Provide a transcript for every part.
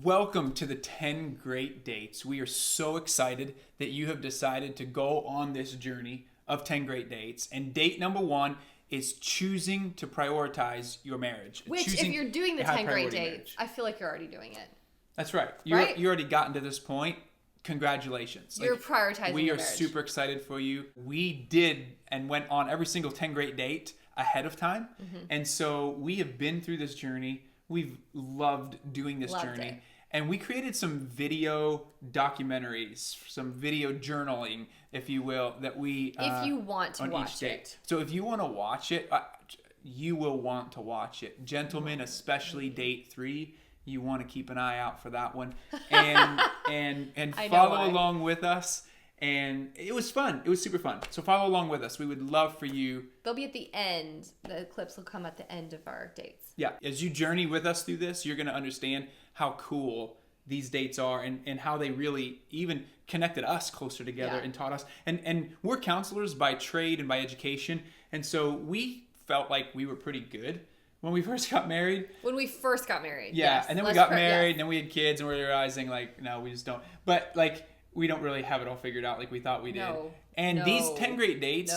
Welcome to the 10 Great Dates. We are so excited that you have decided to go on this journey of 10 great dates. And date number 1 is choosing to prioritize your marriage. Which, choosing if you're doing the 10 great dates, marriage. I feel like you're already doing it. That's right. Right? You already gotten to this point. Congratulations. You're prioritizing We your are marriage. super excited for you. We did and went on every single 10 great date ahead of time. And so we have been through this journey. We've loved doing this journey. It. And we created some video documentaries, some video journaling, if you will, that we if you want to on watch each date. it. So if you want to watch it, you will want to watch it. Gentlemen, especially date 3, you want to keep an eye out for that one. And follow along with us. And it was fun. It was super fun. So follow along with us. We would love for you. They'll be at the end. The clips will come at the end of our dates. Yeah. As you journey with us through this, you're going to understand how cool these dates are and how they really even connected us closer together and taught us. And we're counselors by trade and by education. And so we felt like we were pretty good when we first got married. When we first got married. Yeah. Yes. And then we got married and then we had kids and we were realizing like, no, we just don't. But like, we don't really have it all figured out like we thought we did. And these 10 great dates,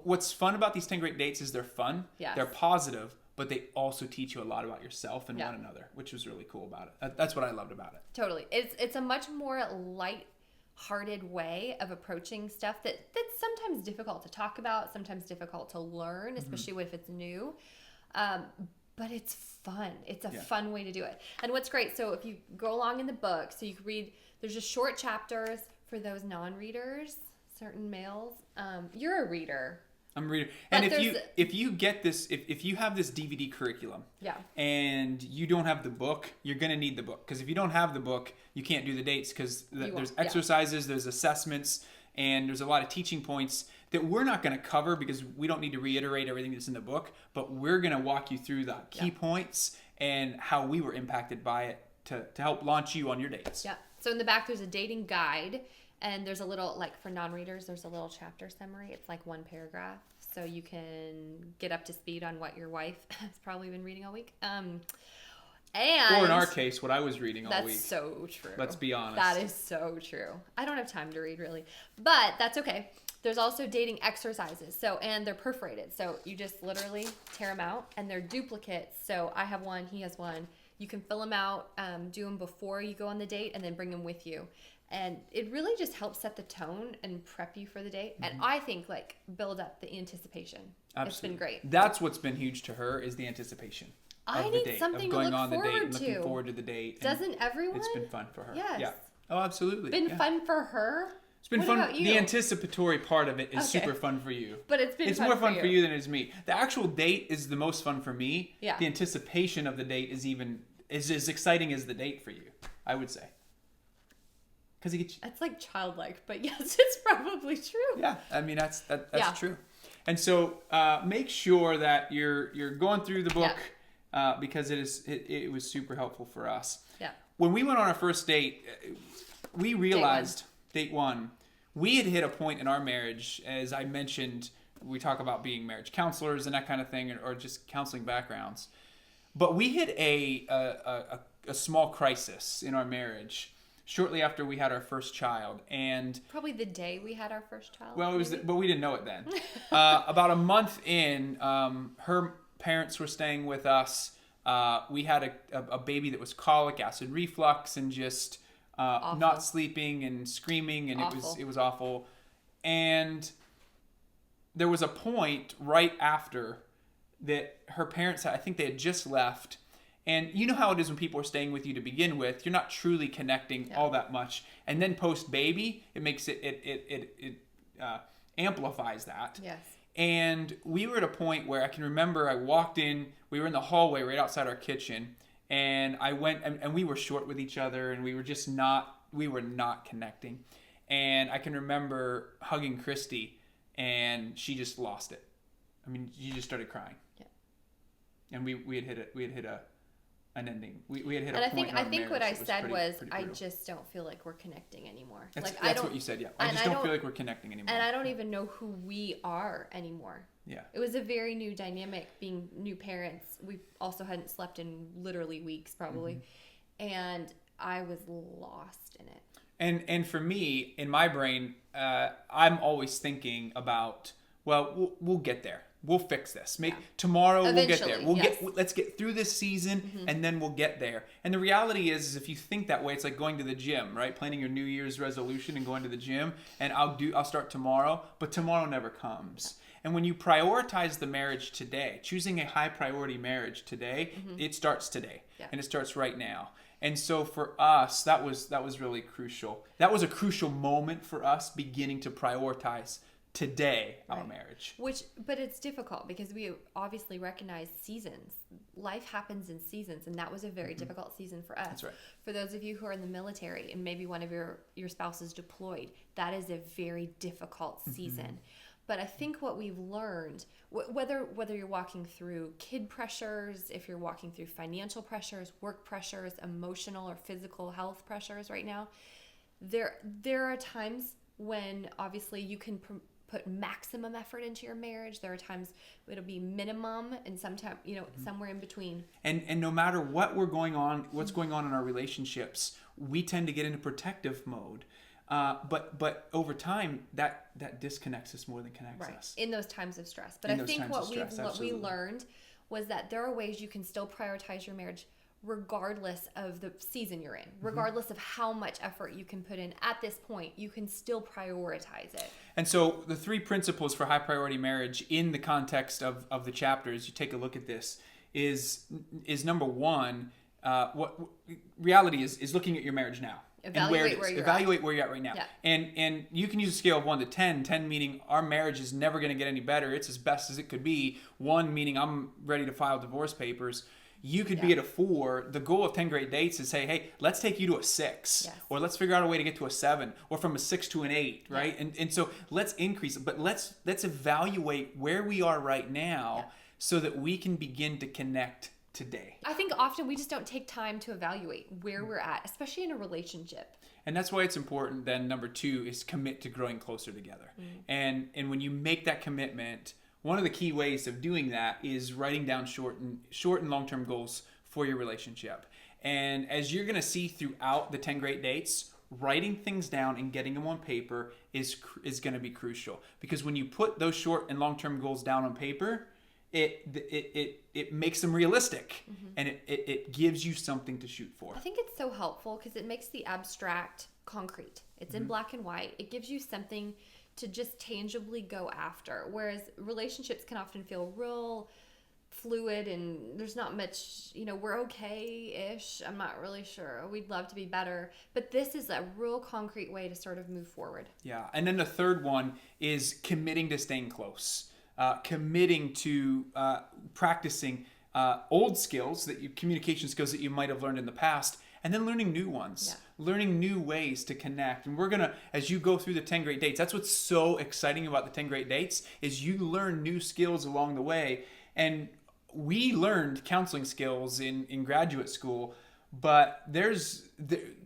what's fun about these 10 great dates is they're fun. Yes. They're positive, but they also teach you a lot about yourself and one another, which was really cool about it. That's what I loved about it. Totally. It's a much more light-hearted way of approaching stuff that's sometimes difficult to talk about, sometimes difficult to learn, especially if it's new. But it's fun. It's a fun way to do it. And what's great, so if you go along in the book, so you can read, there's just short chapters for those non-readers, certain males. You're a reader. I'm a reader. And if you get this, if you have this DVD curriculum and you don't have the book, you're going to need the book. Because if you don't have the book, you can't do the dates because there's exercises, there's assessments, and there's a lot of teaching points that we're not going to cover because we don't need to reiterate everything that's in the book, but we're going to walk you through the key points and how we were impacted by it to help launch you on your dates. Yeah. So in the back, there's a dating guide, and there's a little, like for non-readers, there's a little chapter summary. It's like one paragraph, so you can get up to speed on what your wife has probably been reading all week. And or in our case, what I was reading all week. That's so true. Let's be honest. That is so true. I don't have time to read, really. But that's okay. There's also dating exercises. And they're perforated. So you just literally tear them out, and they're duplicates. So I have one, he has one. You can fill them out, do them before you go on the date, and then bring them with you. And it really just helps set the tone and prep you for the date. And I think build up the anticipation. Absolutely. It's been great. That's what's been huge to her is the anticipation. I need something to look forward to. Looking forward to the date. Doesn't everyone? It's been fun for her. Yes. Yeah. Oh, absolutely. Been fun for her? It's been what fun. About you? The anticipatory part of it is super fun for you. But it's more fun for you than it is me. The actual date is the most fun for me. Yeah. The anticipation of the date is as exciting as the date for you, I would say. Because it's like childlike, but yes, it's probably true. Yeah, I mean that's true. And so make sure that you're going through the book because it was super helpful for us. Yeah. When we went on our first date, we realized date one, we had hit a point in our marriage, as I mentioned. We talk about being marriage counselors and that kind of thing, or just counseling backgrounds. But we hit a small crisis in our marriage shortly after we had our first child, and probably the day we had our first child. Well, but we didn't know it then. About a month in, her parents were staying with us. We had a baby that was colic, acid reflux, and just not sleeping and screaming, and it was awful. And there was a point right after that her parents, I think they had just left. And you know how it is when people are staying with you to begin with, you're not truly connecting all that much. And then post-baby, it makes it amplifies that. Yes. And we were at a point where I can remember I walked in, we were in the hallway right outside our kitchen, and I went, and we were short with each other, and we were not connecting. And I can remember hugging Christy, and she just lost it. I mean, she just started crying. Yeah. And we had hit an ending. We had hit a point in our marriage. I think what I said was, I brutal. just don't feel like we're connecting anymore. That's what you said, yeah. I just don't feel like we're connecting anymore. And I don't even know who we are anymore. Yeah. It was a very new dynamic, being new parents. We also hadn't slept in literally weeks, probably. Mm-hmm. And I was lost in it. And for me, in my brain, I'm always thinking about, well, we'll get there. We'll fix this. Tomorrow we'll get there. Let's get through this season, and then we'll get there. And the reality is if you think that way, it's like going to the gym, right? Planning your New Year's resolution and going to the gym, and I'll start tomorrow, but tomorrow never comes. And when you prioritize the marriage today, choosing a high priority marriage today, it starts today, and it starts right now. And so for us, that was really crucial. That was a crucial moment for us beginning to prioritize today our marriage. But it's difficult because we obviously recognize seasons. Life happens in seasons, and that was a very difficult season for us. That's right. For those of you who are in the military and maybe one of your spouse is deployed, that is a very difficult season. But I think what we've learned, whether you're walking through kid pressures, if you're walking through financial pressures, work pressures, emotional or physical health pressures right now, there are times when obviously you can put maximum effort into your marriage. There are times it'll be minimum, and sometimes somewhere in between. And no matter what's going on in our relationships, we tend to get into protective mode. But over time, that disconnects us more than connects us. In those times of stress. But I think what we learned was that there are ways you can still prioritize your marriage regardless of the season you're in, regardless of how much effort you can put in at this point, you can still prioritize it. And so the 3 principles for high priority marriage in the context of the chapters, you take a look at this, is number 1, what reality is looking at your marriage now. Evaluate where you're at right now. Yeah. And you can use a scale of 1 to 10, 10 meaning our marriage is never going to get any better. It's as best as it could be. 1 meaning I'm ready to file divorce papers. You could be at a 4. The goal of 10 Great Dates is, hey, let's take you to a 6. Or let's figure out a way to get to a 7. Or from a 6 to an 8, right? And so let's increase it. But let's evaluate where we are right now so that we can begin to connect today. I think often we just don't take time to evaluate where we're at, especially in a relationship. And that's why it's important then, number 2, is commit to growing closer together. And when you make that commitment, one of the key ways of doing that is writing down short and long-term goals for your relationship. And as you're going to see throughout the 10 Great Dates, writing things down and getting them on paper is going to be crucial. Because when you put those short and long-term goals down on paper, it makes them realistic, and it gives you something to shoot for. I think it's so helpful because it makes the abstract concrete. It's in black and white. It gives you something to just tangibly go after, whereas relationships can often feel real fluid and there's not much, we're okay-ish. I'm not really sure. We'd love to be better. But this is a real concrete way to sort of move forward. Yeah. And then the third one is committing to staying close. Committing to practicing old skills, communication skills that you might have learned in the past, and then learning new ones, learning new ways to connect. And we're going to, as you go through the 10 Great Dates, that's what's so exciting about the 10 Great Dates is you learn new skills along the way. And we learned counseling skills in graduate school, but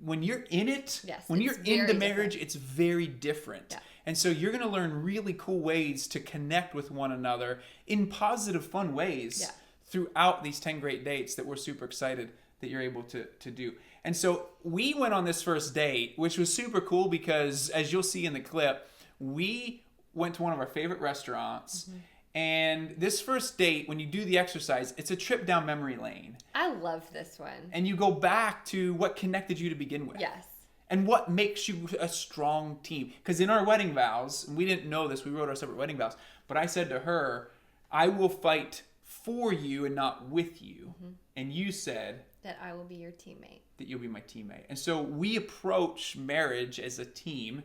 when you're in it, when you're into marriage, it's very different. Yeah. And so you're going to learn really cool ways to connect with one another in positive, fun ways throughout these 10 Great Dates that we're super excited that you're able to do. And so we went on this first date, which was super cool because, as you'll see in the clip, we went to one of our favorite restaurants. And this first date, when you do the exercise, it's a trip down memory lane. I love this one. And you go back to what connected you to begin with. Yes. And what makes you a strong team. Because in our wedding vows, and we didn't know this, we wrote our separate wedding vows, but I said to her, I will fight for you and not with you. And you said that I will be your teammate. That you'll be my teammate. And so we approach marriage as a team,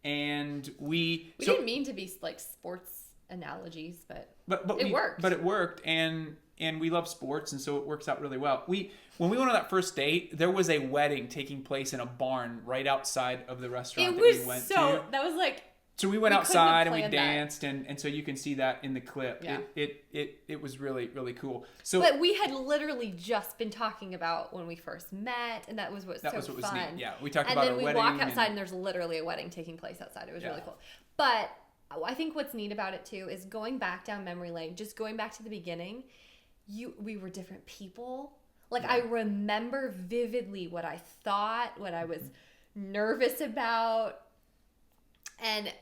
and we didn't mean to be like sports analogies, but it worked. But it worked, and we love sports, and so it works out really well. When we went on that first date, there was a wedding taking place in a barn right outside of the restaurant that we went to. That was like. So we went outside and we danced, and so you can see that in the clip. Yeah. It was really, really cool. But we had literally just been talking about when we first met, and that was what was fun. Was neat. Yeah, we talked about our wedding. And then we walk outside, and there's literally a wedding taking place outside. It was really cool. But I think what's neat about it too is going back down memory lane, just going back to the beginning. We were different people. Like, I remember vividly what I thought, what I was nervous about. And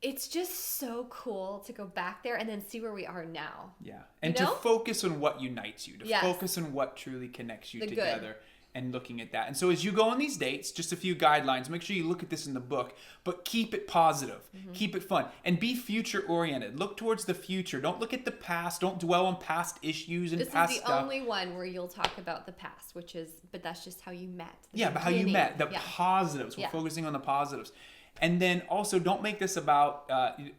it's just so cool to go back there and then see where we are now. Yeah. And You know? to focus on what unites you, to Yes. focus on what truly connects you The together. good. And looking at that. And so as you go on these dates, just a few guidelines, make sure you look at this in the book, but keep it positive, keep it fun, and be future oriented. Look towards the future. Don't look at the past. Don't dwell on past issues and This past is the stuff. only one where you'll talk about the past, but that's just how you met. But how you met, the Yeah. positives. We're focusing on the positives. And then also don't make this about,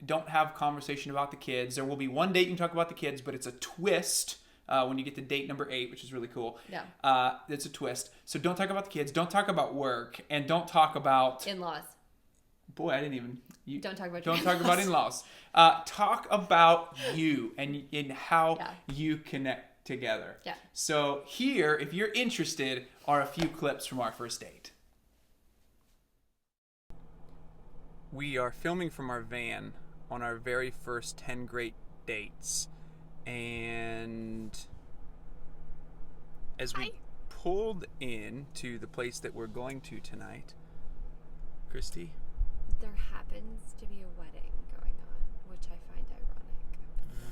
don't have conversation about the kids. There will be one date you can talk about the kids, but it's a twist. When you get to date number 8, which is really cool. Yeah. It's a twist. So don't talk about the kids. Don't talk about work. And don't talk about... In-laws. Boy, I didn't even... Don't talk about Don't your talk about in-laws. Talk about you and how you connect together. Yeah. So here, if you're interested, are a few clips from our first date. We are filming from our van on our very first 10 great dates. And as we pulled in to the place that we're going to tonight, Christy? There happens to be a wedding going on, which I find ironic.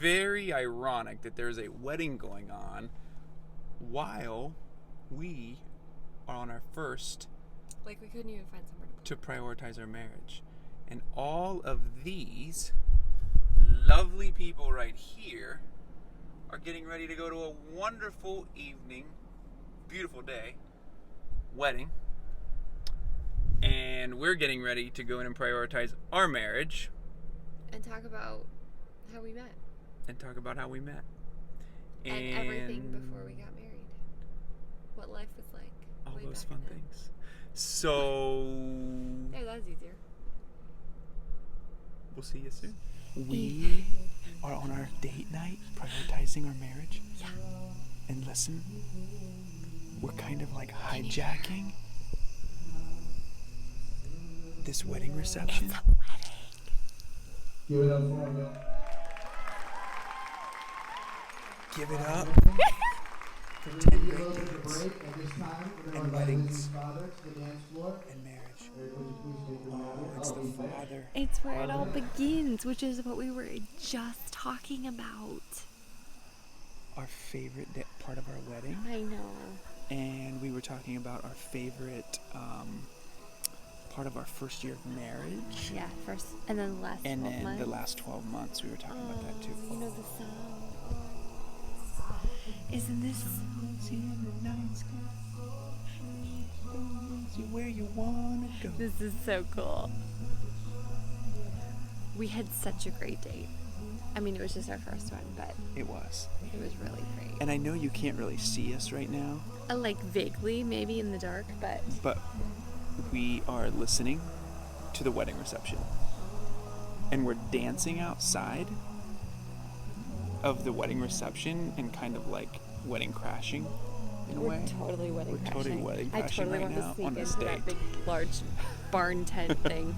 Very ironic that there's a wedding going on while we are on our first Like, we couldn't even find somewhere to prioritize our marriage. And all of these lovely people right here are getting ready to go to a wonderful evening, beautiful day, wedding. And we're getting ready to go in and prioritize our marriage. And talk about how we met. And talk about how we met. And everything before we got married. What life was like. All way those back fun then. things. So Yeah, that was easier. we'll see you soon. We are on our date night, prioritizing our marriage. Yeah. And listen, we're kind of like hijacking this wedding reception. It's a wedding. Give it up for him, yo. Give it up for We're 10 gonna give great a little bit of a dates break at this time. We're gonna and invite weddings Lizzie's father to the dance floor. and marriage. Eric, would you please take the Oh, matter? it's the he's there. father. It's where it all begins, which is what we were just talking about. Our favorite part of our wedding. I know. And we were talking about our favorite part of our first year of marriage. Yeah, first, and then the last And 12 then months. the last 12 months, we were talking about that too. You know the song. Isn't this... Where you wanna go. This is so cool. We had such a great date. I mean, it was just our first one, but It was. it was really great. And I know you can't really see us right now, Like vaguely, maybe in the dark, but but we are listening to the wedding reception. And we're dancing outside of the wedding reception and kind of like wedding crashing in a we're way. totally wedding We're crashing. totally wedding I crashing totally right want now to sneak on this into that date. big, large barn tent thing.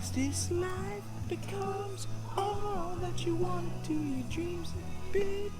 Is this life becomes all that you want to, your dreams big